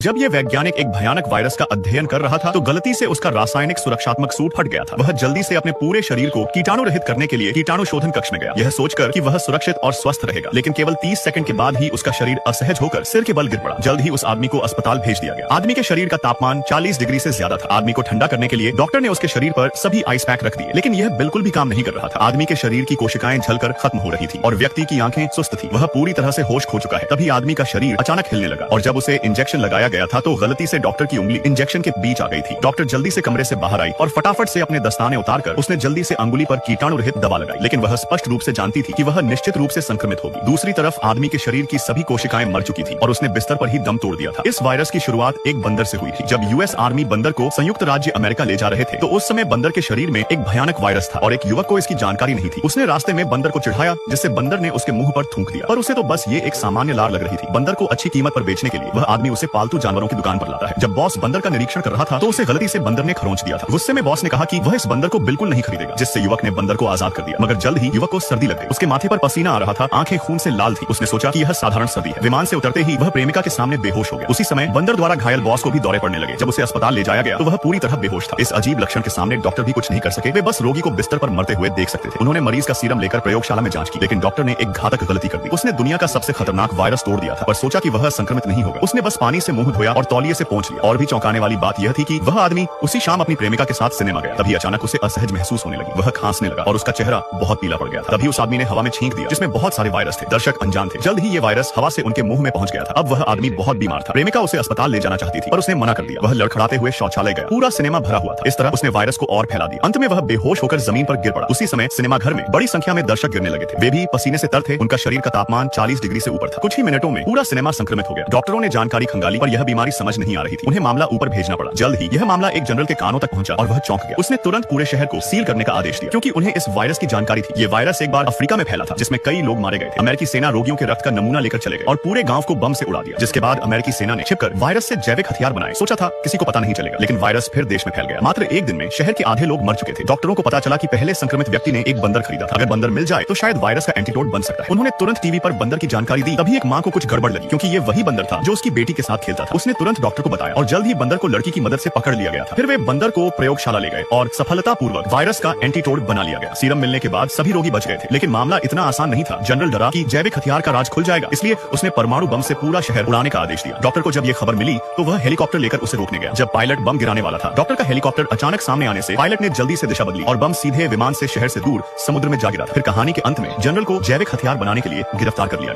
जब ये वैज्ञानिक एक भयानक वायरस का अध्ययन कर रहा था तो गलती से उसका रासायनिक सुरक्षात्मक सूट फट गया था। वह जल्दी से अपने पूरे शरीर को कीटाणु रहित करने के लिए कीटाणु शोधन कक्ष में गया, यह सोचकर कि वह सुरक्षित और स्वस्थ रहेगा। लेकिन केवल 30 सेकंड के बाद ही उसका शरीर असहज होकर सिर के बल गिर पड़ा। जल्द ही उस आदमी को अस्पताल भेज दिया गया। आदमी के शरीर का तापमान 40 डिग्री से ज्यादा था। आदमी को ठंडा करने के लिए डॉक्टर ने उसके शरीर पर सभी आइस पैक रख दिए, लेकिन यह बिल्कुल भी काम नहीं कर रहा था। आदमी के शरीर की कोशिकाएं जलकर खत्म हो रही थी और व्यक्ति की आंखें सुस्त थी। वह पूरी तरह से होश खो चुका है। तभी आदमी का शरीर अचानक हिलने लगा और जब उसे इंजेक्शन लगाया गया था तो गलती से डॉक्टर की उंगली इंजेक्शन के बीच आ गई थी। डॉक्टर जल्दी से कमरे से बाहर आई और फटाफट से अपने दस्ताने उतारकर उसने जल्दी से अंगुली पर कीटाणु रहित दवा लगाई, लेकिन वह स्पष्ट रूप से जानती थी कि वह निश्चित रूप से संक्रमित होगी। दूसरी तरफ आदमी के शरीर की सभी कोशिकाएं मर चुकी थी और उसने बिस्तर पर ही दम तोड़ दिया था। इस वायरस की शुरुआत एक बंदर से हुई थी। जब यूएस आर्मी बंदर को संयुक्त राज्य अमेरिका ले जा रहे थे तो उस समय बंदर के शरीर में एक भयानक वायरस था और एक युवक को इसकी जानकारी नहीं थी। उसने रास्ते में बंदर को चिढ़ाया, जिससे बंदर ने उसके मुंह पर थूक दिया, पर उसे तो बस ये एक सामान्य लार लग रही थी। बंदर को अच्छी कीमत पर बेचने के लिए वह आदमी उसे पालतू जानवरों की दुकान पर लाता है। जब बॉस बंदर का निरीक्षण कर रहा था तो उसे गलती से बंदर ने खरोंच दिया था। गुस्से में बॉस ने कहा कि वह इस बंदर को बिल्कुल नहीं खरीदेगा, जिससे युवक ने बंदर को आजाद कर दिया। मगर जल्द ही युवक को सर्दी लग गई। उसके माथे पर पसीना आ रहा था, आंखें खून से लाल थी। उसने सोचा कि यह साधारण सर्दी है। विमान से उतरते ही वह प्रेमिका के सामने बेहोश हो गया। उसी समय बंदर द्वारा घायल बॉस को भी दौरे पड़ने लगे। जब उसे अस्पताल ले जाया गया तो वह पूरी तरह बेहोश था। इस अजीब लक्षण के सामने डॉक्टर भी कुछ नहीं कर सके। वे बस रोगी को बिस्तर पर मरते हुए देख सकते थे। उन्होंने मरीज का सीरम लेकर प्रयोगशाला में जांच की, लेकिन डॉक्टर ने एक घातक गलती कर दी। उसने दुनिया का सबसे खतरनाक वायरस तोड़ दिया था, पर सोचा कि वह संक्रमित नहीं होगा। उसने बस पानी से मुंह धोया और तौलिए से पोंछ लिया। और भी चौंकाने वाली बात यह थी कि वह आदमी उसी शाम अपनी प्रेमिका के साथ सिनेमा गया। तभी अचानक उसे असहज महसूस होने लगी। वह खांसने लगा और उसका चेहरा बहुत पीला पड़ गया था। तभी उस आदमी ने हवा में छींक दिया, जिसमें बहुत सारे वायरस थे। दर्शक अनजान थे। जल्द ही ये वायरस हवा से उनके मुंह में पहुंच गया था। अब वह आदमी बहुत बीमार था। प्रेमिका उसे अस्पताल ले जाना चाहती थी, पर उसने मना कर दिया। वह लड़खड़ाते हुए शौचालय गया। पूरा सिनेमा भरा हुआ था। इस तरह उसने वायरस को और फैला दिया। अंत में वह बेहोश होकर जमीन पर गिर पड़ा। उसी समय सिनेमा घर में बड़ी संख्या में दर्शक गिरने लगे थे। वे भी पसीने से तर थे। उनका शरीर का तापमान 40 डिग्री से ऊपर था। कुछ ही मिनटों में पूरा सिनेमा संक्रमित हो गया। डॉक्टरों ने जानकारी खंगाली, पर यह बीमारी समझ नहीं आ रही थी। उन्हें मामला ऊपर भेजना पड़ा। जल्द ही यह मामला एक जनरल के कानों तक पहुंचा और वह चौंक गया। उसने तुरंत पूरे शहर को सील करने का आदेश दिया, क्योंकि उन्हें इस वायरस की जानकारी थी। ये वायरस एक बार अफ्रीका में फैला था, जिसमें कई लोग मारे गए थे। अमेरिकी सेना रोगियों के रक्त का नमूना लेकर चले गए और पूरे गांव को बम से उड़ा दिया। जिसके बाद अमेरिकी सेना ने छिपकर वायरस से जैविक हथियार बनाए। सोचा था किसी को पता नहीं चलेगा, लेकिन वायरस फिर देश में फैल गया। मात्र एक दिन में शहर के आधे लोग मर चुके थे। डॉक्टरों को पता चला कि पहले संक्रमित व्यक्ति ने एक बंदर खरीदा था। अगर बंदर मिल जाए तो शायद वायरस का एंटीडोट बन सकता है। उन्होंने तुरंत टीवी पर बंदर की जानकारी दी। तभी एक मां को कुछ गड़बड़ लगी, क्योंकि ये वही बंदर था जो उसकी बेटी के साथ खेलता था। उसने तुरंत डॉक्टर को बताया और जल्द ही बंदर को लड़की की मदद से पकड़ लिया गया था। फिर वे बंदर को प्रयोगशाला ले गए और सफलतापूर्वक वायरस का एंटीडोट बना लिया गया। सीरम मिलने के बाद सभी रोगी बच गए थे, लेकिन मामला इतना आसान नहीं था। जनरल डरा कि जैविक हथियार का राज खुल जाएगा, इसलिए उसने परमाणु बम से पूरा शहर उड़ाने का आदेश दिया। डॉक्टर को जब ये खबर मिली तो वह हेलीकॉप्टर लेकर उसे रोकने गया। जब पायलट बम गिराने वाला था, डॉक्टर का हेलीकॉप्टर अचानक सामने आने से पायलट ने जल्दी से दिशा बदली और बम सीधे विमान से शहर से दूर समुद्र में जा गिरा था। फिर कहानी के अंत में जनरल को जैविक हथियार बनाने के लिए गिरफ्तार कर लिया गया।